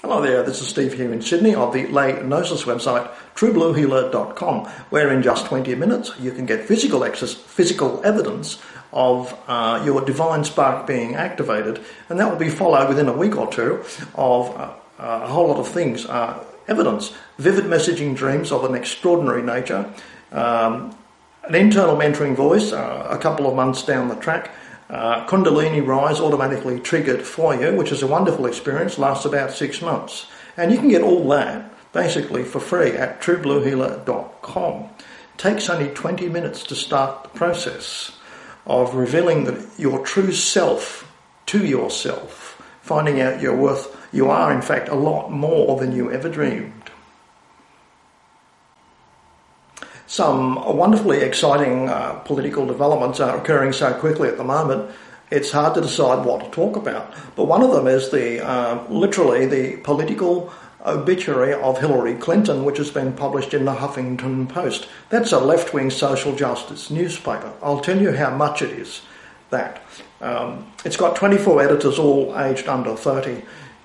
Hello there, this is Steve here in Sydney of the lay gnosis website truebluehealer.com, where in just 20 minutes you can get physical evidence of your divine spark being activated, and that will be followed within a week or two of a whole lot of things. Evidence, vivid messaging dreams of an extraordinary nature, an internal mentoring voice a couple of months down the track, Kundalini rise automatically triggered for you, which is a wonderful experience, lasts about 6 months. And you can get all that basically for free at truebluehealer.com. Takes only 20 minutes to start the process of revealing your true self to yourself, finding out your worth. You are in fact a lot more than you ever dreamed. Some wonderfully exciting political developments are occurring so quickly at the moment, it's hard to decide what to talk about. But one of them is literally the political obituary of Hilary Clinton, which has been published in the Huffington Post. That's a left-wing social justice newspaper. I'll tell you how much it is, that. It's got 24 editors, all aged under 30.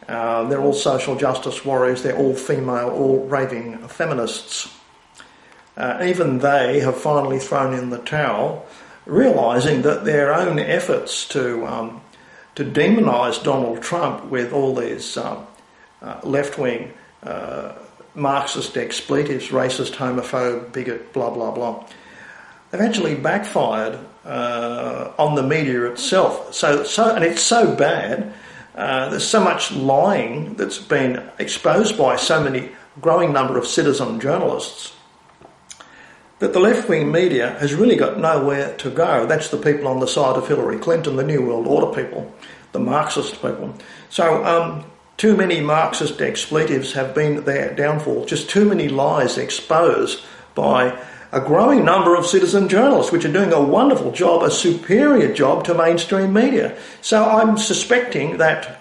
They're all social justice warriors, they're all female, all raving feminists. Even they have finally thrown in the towel, realising that their own efforts to demonise Donald Trump with all these left-wing Marxist expletives, racist, homophobe, bigot, blah, blah, blah, they've actually backfired on the media itself. And it's so bad, there's so much lying that's been exposed by so many growing number of citizen journalists, that the left-wing media has really got nowhere to go. That's the people on the side of Hillary Clinton, the New World Order people, the Marxist people. So too many Marxist expletives have been their downfall. Just too many lies exposed by a growing number of citizen journalists, which are doing a wonderful job, a superior job to mainstream media. So I'm suspecting that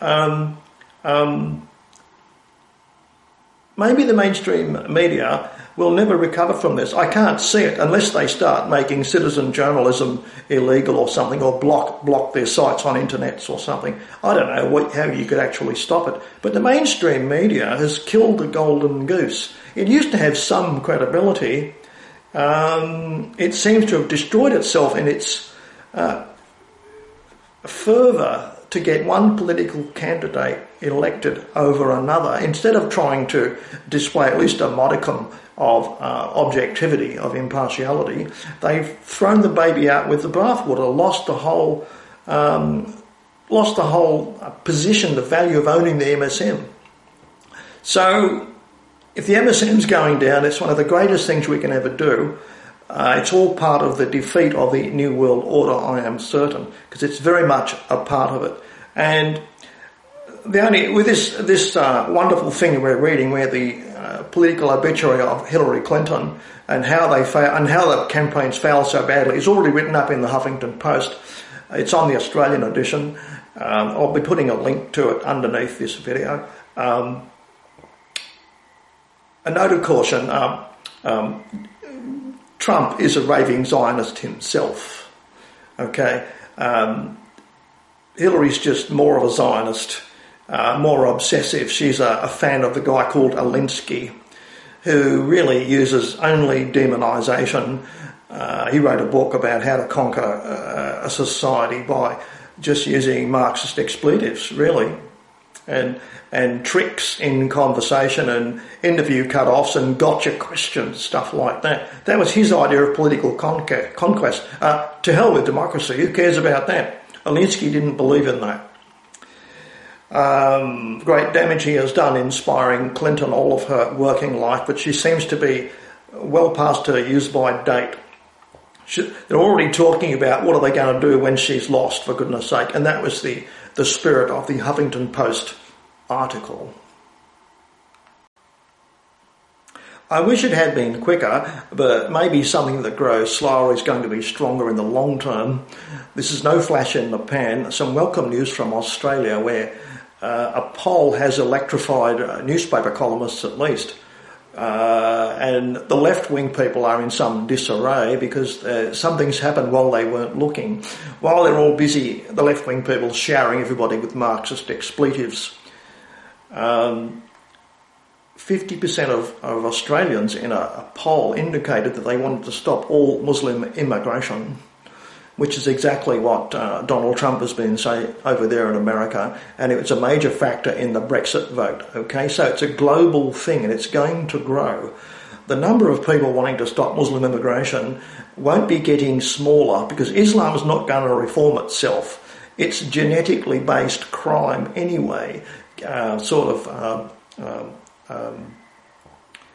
maybe the mainstream media will never recover from this. I can't see it unless they start making citizen journalism illegal or something, or block their sites on internets or something. I don't know how you could actually stop it. But the mainstream media has killed the golden goose. It used to have some credibility. It seems to have destroyed itself in its fervour to get one political candidate elected over another, instead of trying to display at least a modicum of objectivity, of impartiality. They've thrown the baby out with the bathwater, lost the whole position, the value of owning the MSM. So if the MSM's going down, it's one of the greatest things we can ever do. It's all part of the defeat of the New World Order, I am certain, because it's very much a part of it. And with this wonderful thing we're reading, where the political obituary of Hillary Clinton and how they fail, and how the campaigns failed so badly, is already written up in the Huffington Post. It's on the Australian edition. I'll be putting a link to it underneath this video. A note of caution. Trump is a raving Zionist himself, okay? Hillary's just more of a Zionist, more obsessive. She's a fan of the guy called Alinsky, who really uses only demonisation. He wrote a book about how to conquer a society by just using Marxist expletives, really, and tricks in conversation and interview cut-offs and gotcha questions, stuff like that. That was his idea of political conquest. To hell with democracy, who cares about that? Alinsky didn't believe in that. Great damage he has done inspiring Clinton all of her working life, but she seems to be well past her use-by date. They're already talking about what are they going to do when she's lost, for goodness sake, and that was the spirit of the Huffington Post article. I wish it had been quicker, but maybe something that grows slower is going to be stronger in the long term. This is no flash in the pan. Some welcome news from Australia, where a poll has electrified newspaper columnists at least. And the left-wing people are in some disarray because something's happened while they weren't looking. While they're all busy, the left-wing people showering everybody with Marxist expletives. 50% of Australians in a poll indicated that they wanted to stop all Muslim immigration, which is exactly what Donald Trump has been saying over there in America, and it's a major factor in the Brexit vote. Okay, so it's a global thing and it's going to grow. The number of people wanting to stop Muslim immigration won't be getting smaller because Islam is not going to reform itself. It's genetically based crime anyway,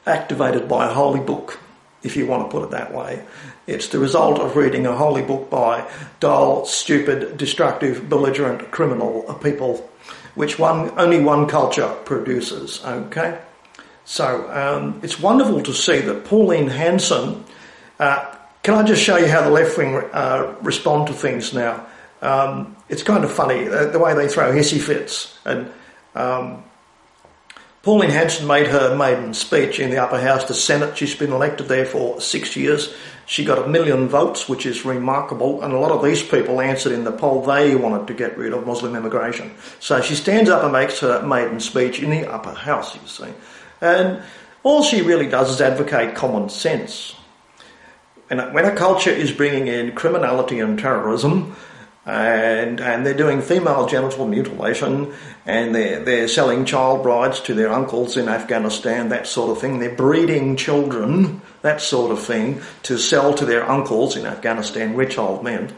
activated by a holy book, if you want to put it that way. It's the result of reading a holy book by dull, stupid, destructive, belligerent, criminal people, which only one culture produces, okay? So it's wonderful to see that Pauline Hanson, can I just show you how the left-wing respond to things now? It's kind of funny, the way they throw hissy fits. And Pauline Hanson made her maiden speech in the upper house, the Senate. She's been elected there for 6 years. She got 1 million votes, which is remarkable. And a lot of these people answered in the poll they wanted to get rid of Muslim immigration. So she stands up and makes her maiden speech in the upper house, you see. And all she really does is advocate common sense. And when a culture is bringing in criminality and terrorism, and they're doing female genital mutilation, and they're selling child brides to their uncles in Afghanistan, that sort of thing. They're breeding children, that sort of thing, to sell to their uncles in Afghanistan, rich old men.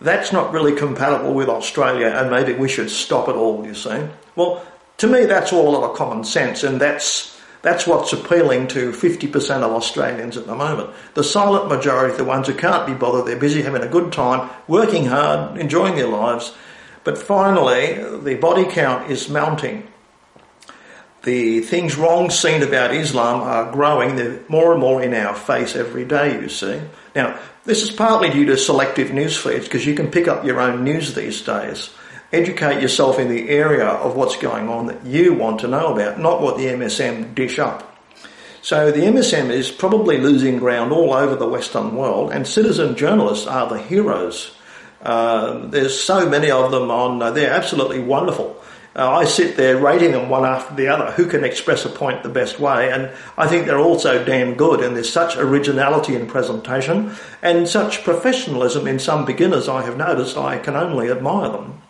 That's not really compatible with Australia, and maybe we should stop it all, you see. Well, to me, that's all a lot of common sense, and that's what's appealing to 50% of Australians at the moment. The silent majority, the ones who can't be bothered, they're busy having a good time, working hard, enjoying their lives. But finally, the body count is mounting. The things wrong seen about Islam are growing. They're more and more in our face every day, you see. Now, this is partly due to selective news feeds, because you can pick up your own news these days. Educate yourself in the area of what's going on that you want to know about, not what the MSM dish up. So the MSM is probably losing ground all over the Western world, and citizen journalists are the heroes. There's so many of them on, they're absolutely wonderful. I sit there rating them one after the other, who can express a point the best way, and I think they're also damn good, and there's such originality in presentation and such professionalism in some beginners I have noticed, I can only admire them.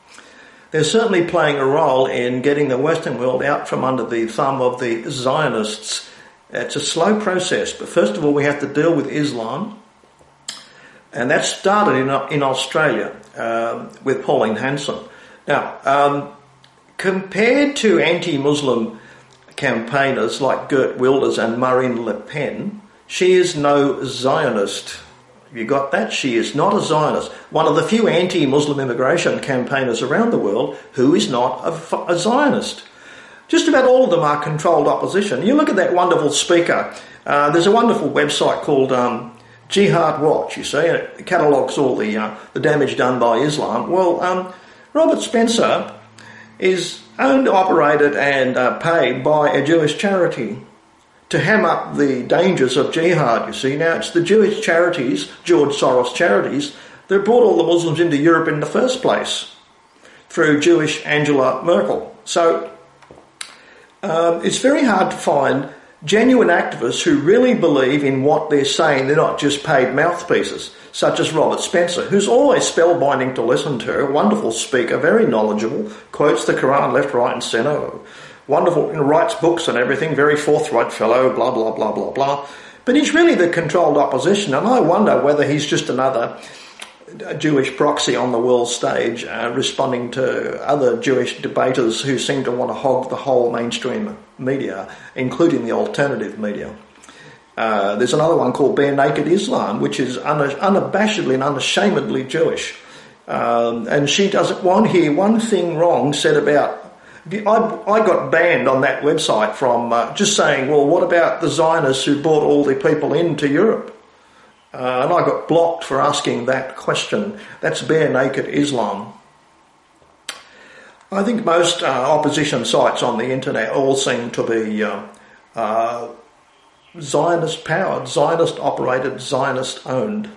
They're certainly playing a role in getting the Western world out from under the thumb of the Zionists. It's a slow process, but first of all we have to deal with Islam, and that started in Australia with Pauline Hanson. Now, compared to anti-Muslim campaigners like Geert Wilders and Marine Le Pen, she is no Zionist. You got that? She is not a Zionist. One of the few anti-Muslim immigration campaigners around the world who is not a Zionist. Just about all of them are controlled opposition. You look at that wonderful speaker. There's a wonderful website called Jihad Watch, you see, and it catalogues all the damage done by Islam. Well, Robert Spencer is owned, operated and paid by a Jewish charity to ham up the dangers of jihad, you see. Now, it's the Jewish charities, George Soros charities, that brought all the Muslims into Europe in the first place through Jewish Angela Merkel. So it's very hard to find genuine activists who really believe in what they're saying. They're not just paid mouthpieces, such as Robert Spencer, who's always spellbinding to listen to, a wonderful speaker, very knowledgeable, quotes the Quran left, right and centre, wonderful, writes books and everything, very forthright fellow, blah, blah, blah, blah, blah. But he's really the controlled opposition, and I wonder whether he's just another Jewish proxy on the world stage, responding to other Jewish debaters who seem to want to hog the whole mainstream media, including the alternative media. There's another one called Bare Naked Islam, which is unabashedly and unashamedly Jewish. And she doesn't want to hear one thing wrong said about... I got banned on that website from just saying, well, what about the Zionists who brought all the people into Europe? And I got blocked for asking that question. That's Bare Naked Islam. I think most opposition sites on the internet all seem to be Zionist-powered, Zionist-operated, Zionist-owned.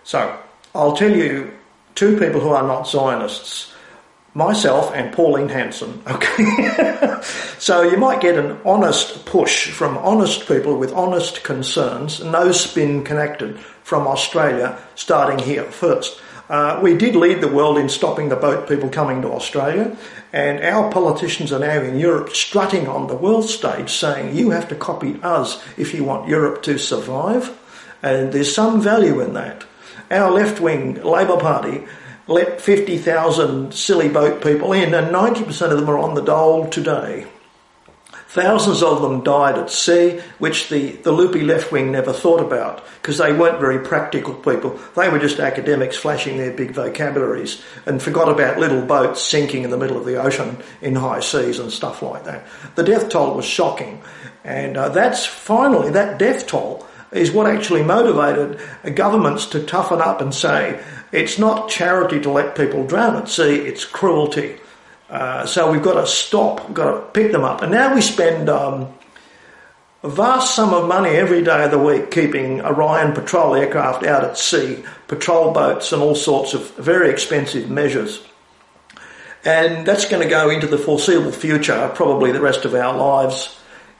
So I'll tell you two people who are not Zionists. myself and Pauline Hanson. Okay, so you might get an honest push from honest people with honest concerns, no spin connected, from Australia, starting here first. We did lead the world in stopping the boat people coming to Australia, and our politicians are now in Europe strutting on the world stage saying you have to copy us if you want Europe to survive, and there's some value in that. Our left-wing Labor Party let 50,000 silly boat people in, and 90% of them are on the dole today. Thousands of them died at sea, which the loopy left wing never thought about, because they weren't very practical people. They were just academics flashing their big vocabularies and forgot about little boats sinking in the middle of the ocean in high seas and stuff like that. The death toll was shocking, and that death toll is what actually motivated governments to toughen up and say, it's not charity to let people drown at sea, it's cruelty. So we've got to stop, got to pick them up. And now we spend a vast sum of money every day of the week keeping Orion patrol aircraft out at sea, patrol boats and all sorts of very expensive measures. And that's going to go into the foreseeable future, probably the rest of our lives,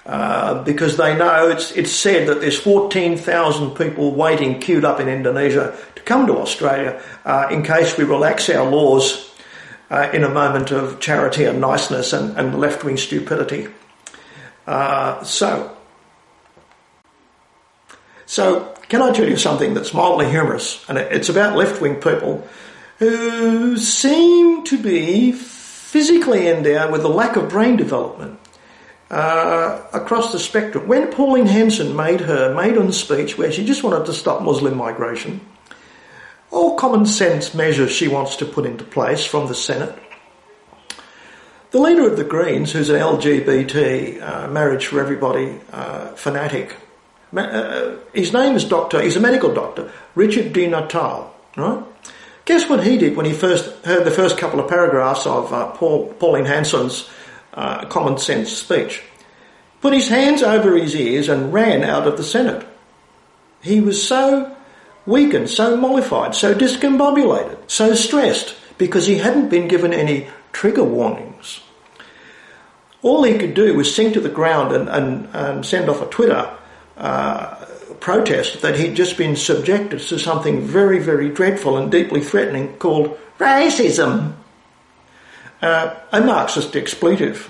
because they know it's said that there's 14,000 people waiting, queued up in Indonesia to come to Australia in case we relax our laws in a moment of charity and niceness and left-wing stupidity. So can I tell you something that's mildly humorous? And it's about left-wing people who seem to be physically endowed with a lack of brain development across the spectrum. When Pauline Hanson made her maiden speech where she just wanted to stop Muslim migration, all common sense measures she wants to put into place from the Senate, the leader of the Greens, who's an LGBT marriage for everybody fanatic, his name is he's a medical doctor, Richard D. Natale, right? Guess what he did when he first heard the first couple of paragraphs of Pauline Hanson's common sense speech? Put his hands over his ears and ran out of the Senate. He was so weakened, so mollified, so discombobulated, so stressed, because he hadn't been given any trigger warnings. All he could do was sink to the ground and send off a Twitter protest that he'd just been subjected to something very, very dreadful and deeply threatening called racism, a Marxist expletive.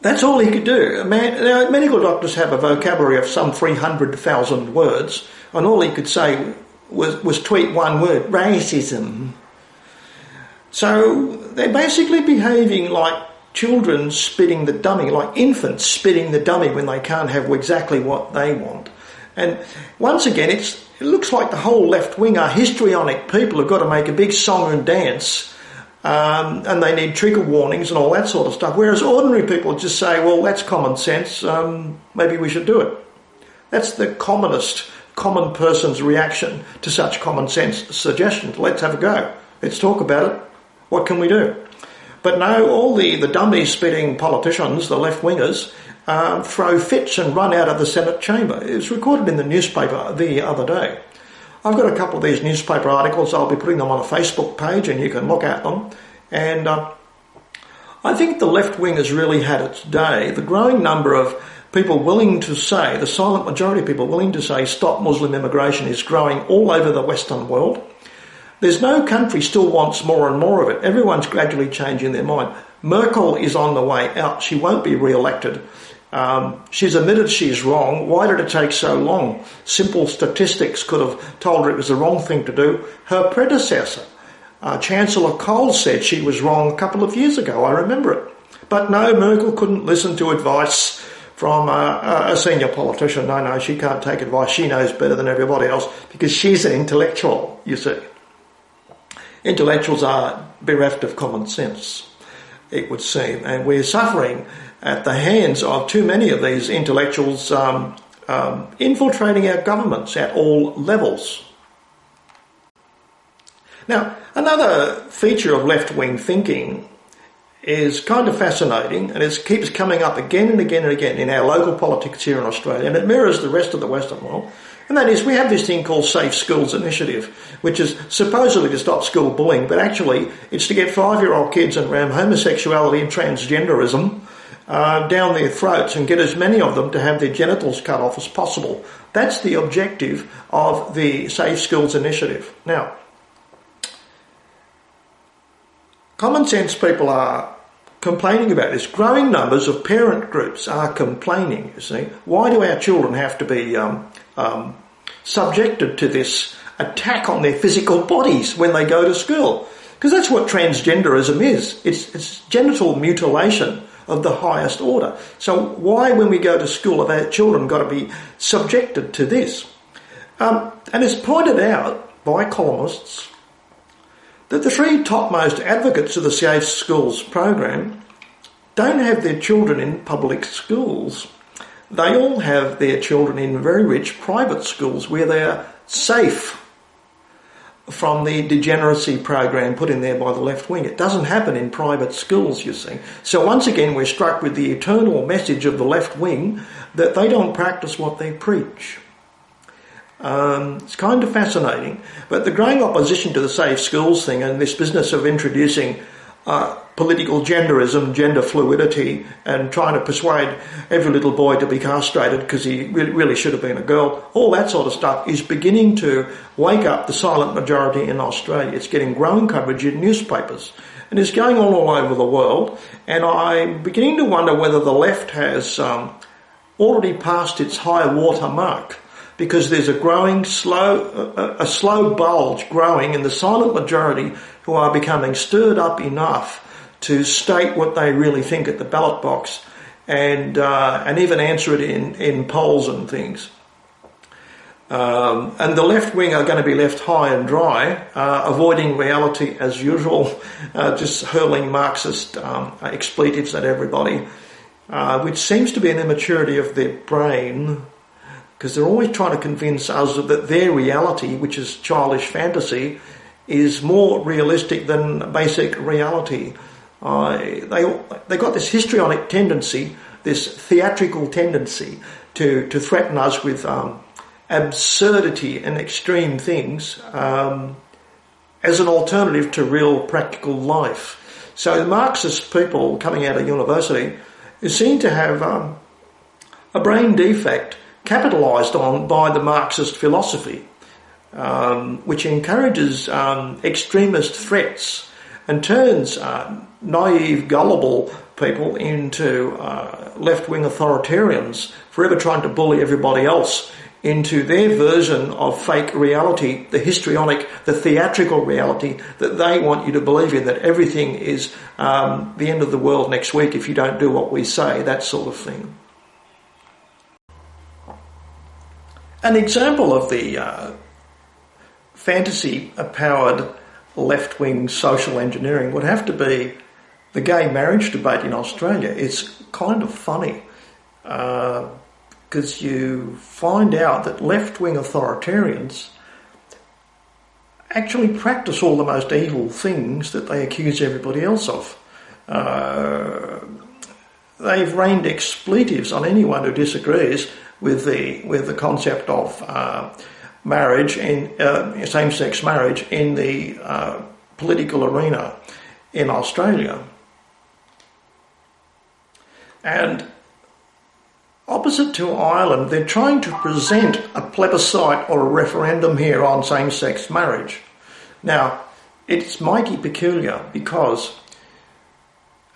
That's all he could do. Medical doctors have a vocabulary of some 300,000 words, and all he could say was tweet one word, racism. So they're basically behaving like children spitting the dummy, like infants spitting the dummy when they can't have exactly what they want. And once again, it looks like the whole left wing are histrionic people who've got to make a big song and dance, and they need trigger warnings and all that sort of stuff, whereas ordinary people just say, well, that's common sense, maybe we should do it. That's the common person's reaction to such common sense suggestions. Let's have a go. Let's talk about it. What can we do? But no, all the dummy-spitting politicians, the left-wingers, throw fits and run out of the Senate chamber. It was recorded in the newspaper the other day. I've got a couple of these newspaper articles. I'll be putting them on a Facebook page and you can look at them. And I think the left wing has really had its day. The growing number of people willing to say, the silent majority of people willing to say stop Muslim immigration is growing all over the Western world. There's no country still wants more and more of it. Everyone's gradually changing their mind. Merkel is on the way out. She won't be re-elected. She's admitted she's wrong. Why did it take so long? Simple statistics could have told her it was the wrong thing to do. Her predecessor, Chancellor Kohl, said she was wrong a couple of years ago. I remember it. But no, Merkel couldn't listen to advice from a senior politician. No, she can't take advice. She knows better than everybody else because she's an intellectual, you see. Intellectuals are bereft of common sense, it would seem, and we're suffering at the hands of too many of these intellectuals infiltrating our governments at all levels. Now, another feature of left-wing thinking is kind of fascinating, and it keeps coming up again and again and again in our local politics here in Australia, and it mirrors the rest of the Western world, And that is, we have this thing called Safe Schools Initiative, which is supposedly to stop school bullying, but actually it's to get 5-year-old kids and ram homosexuality and transgenderism down their throats and get as many of them to have their genitals cut off as possible. That's the objective of the Safe Schools Initiative. Now, common sense people are complaining about this. Growing numbers of parent groups are complaining, you see. Why do our children have to be subjected to this attack on their physical bodies when they go to school? Because that's what transgenderism is. It's genital mutilation of the highest order. So why, when we go to school, have our children got to be subjected to this? And it's pointed out by columnists that the 3 topmost advocates of the Safe Schools program don't have their children in public schools. They all have their children in very rich private schools where they are safe from the degeneracy program put in there by the left wing. It doesn't happen in private schools, you see. So once again, we're struck with the eternal message of the left wing that they don't practice what they preach. It's kind of fascinating. But the growing opposition to the safe schools thing and this business of introducing political genderism, gender fluidity, and trying to persuade every little boy to be castrated because he really should have been a girl, all that sort of stuff is beginning to wake up the silent majority in Australia. It's getting growing coverage in newspapers. And it's going on all over the world. And I'm beginning to wonder whether the left has already passed its high water mark, because there's a slow bulge growing in the silent majority who are becoming stirred up enough to state what they really think at the ballot box and even answer it in polls and things. And the left wing are going to be left high and dry, avoiding reality as usual, just hurling Marxist expletives at everybody, which seems to be an immaturity of their brain, because they're always trying to convince us that their reality, which is childish fantasy, is more realistic than basic reality. They got this histrionic tendency, this theatrical tendency to threaten us with absurdity and extreme things as an alternative to real practical life. So the Marxist people coming out of university seem to have a brain defect capitalised on by the Marxist philosophy, which encourages extremist threats and turns naive, gullible people into left-wing authoritarians, forever trying to bully everybody else into their version of fake reality, the histrionic, the theatrical reality that they want you to believe in, that everything is the end of the world next week if you don't do what we say, that sort of thing. An example of the fantasy-powered left-wing social engineering would have to be the gay marriage debate in Australia. It's kind of funny because you find out that left-wing authoritarians actually practice all the most evil things that they accuse everybody else of. They've rained expletives on anyone who disagrees with the concept of marriage, in same-sex marriage in the political arena in Australia. And opposite to Ireland, they're trying to present a plebiscite or a referendum here on same-sex marriage. Now, it's mighty peculiar because,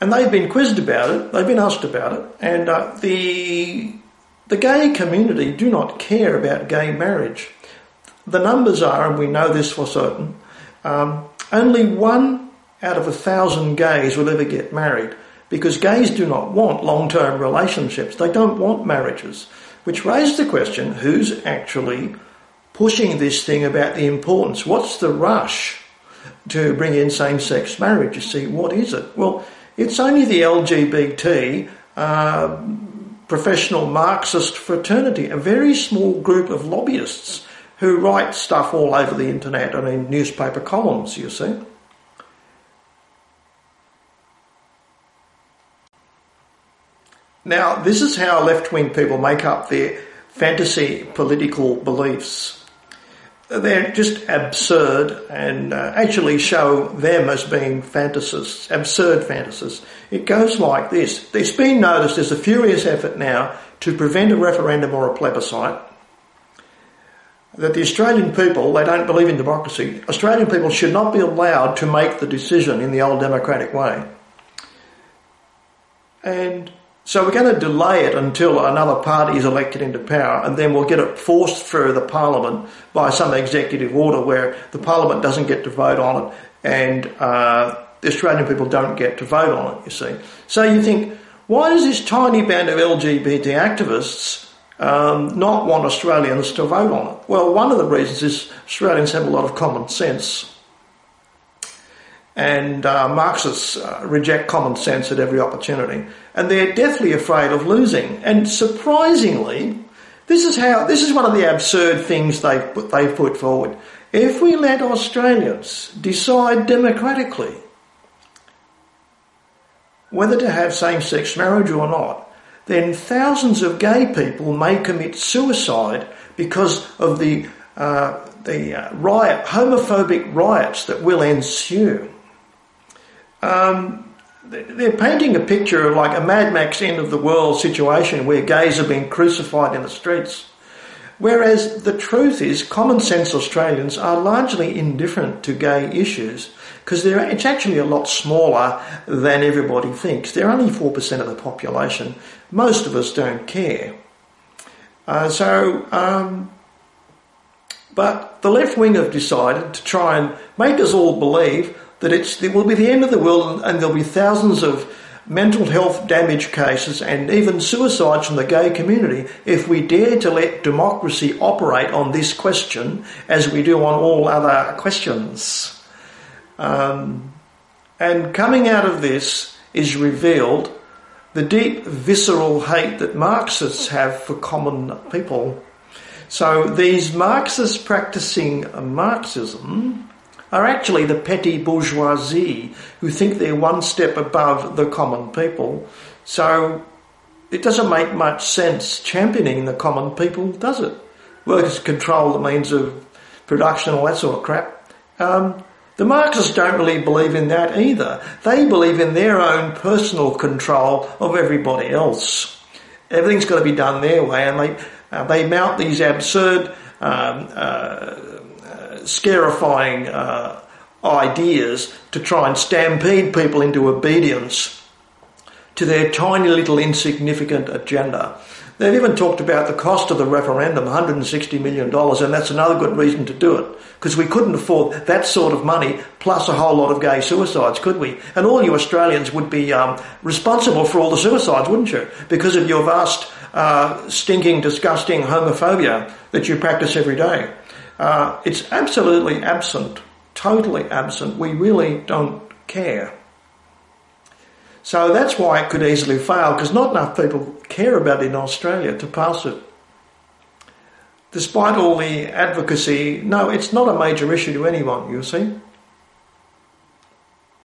and they've been quizzed about it, they've been asked about it, and the gay community do not care about gay marriage. The numbers are, and we know this for certain, only 1 out of 1,000 gays will ever get married, because gays do not want long-term relationships. They don't want marriages, which raises the question, who's actually pushing this thing about the importance? What's the rush to bring in same-sex marriage? You see, what is it? Well, it's only the LGBT professional Marxist fraternity, a very small group of lobbyists who write stuff all over the internet and in newspaper columns, you see. Now, this is how left-wing people make up their fantasy political beliefs. They're just absurd and actually show them as being fantasists, absurd fantasists. It goes like this. It's been noticed there's a furious effort now to prevent a referendum or a plebiscite, that the Australian people, they don't believe in democracy. Australian people should not be allowed to make the decision in the old democratic way. And so we're going to delay it until another party is elected into power, and then we'll get it forced through the parliament by some executive order where the parliament doesn't get to vote on it and the Australian people don't get to vote on it, you see. So you think, why does this tiny band of LGBT activists not want Australians to vote on it? Well, one of the reasons is Australians have a lot of common sense. And Marxists reject common sense at every opportunity. And they're deathly afraid of losing. And surprisingly, this is one of the absurd things they put forward. If we let Australians decide democratically whether to have same-sex marriage or not, then thousands of gay people may commit suicide because of the homophobic riots that will ensue. They're painting a picture of like a Mad Max end of the world situation where gays are being crucified in the streets. Whereas the truth is, common sense Australians are largely indifferent to gay issues because it's actually a lot smaller than everybody thinks. They're only 4% of the population. Most of us don't care. But the left wing have decided to try and make us all believe that it will be the end of the world and there'll be thousands of mental health damage cases and even suicides from the gay community if we dare to let democracy operate on this question as we do on all other questions. And coming out of this is revealed the deep visceral hate that Marxists have for common people. So these Marxists practicing Marxism are actually the petty bourgeoisie who think they're one step above the common people. So it doesn't make much sense championing the common people, does it? Workers control the means of production, all that sort of crap. The Marxists don't really believe in that either. They believe in their own personal control of everybody else. Everything's got to be done their way, and they mount these absurd scarifying ideas to try and stampede people into obedience to their tiny little insignificant agenda. They've even talked about the cost of the referendum, $160 million, and that's another good reason to do it, because we couldn't afford that sort of money plus a whole lot of gay suicides, could we? And all you Australians would be responsible for all the suicides, wouldn't you? Because of your vast, stinking, disgusting homophobia that you practice every day. It's absolutely absent, totally absent. We really don't care. So that's why it could easily fail, because not enough people care about it in Australia to pass it. Despite all the advocacy, no, it's not a major issue to anyone, you see.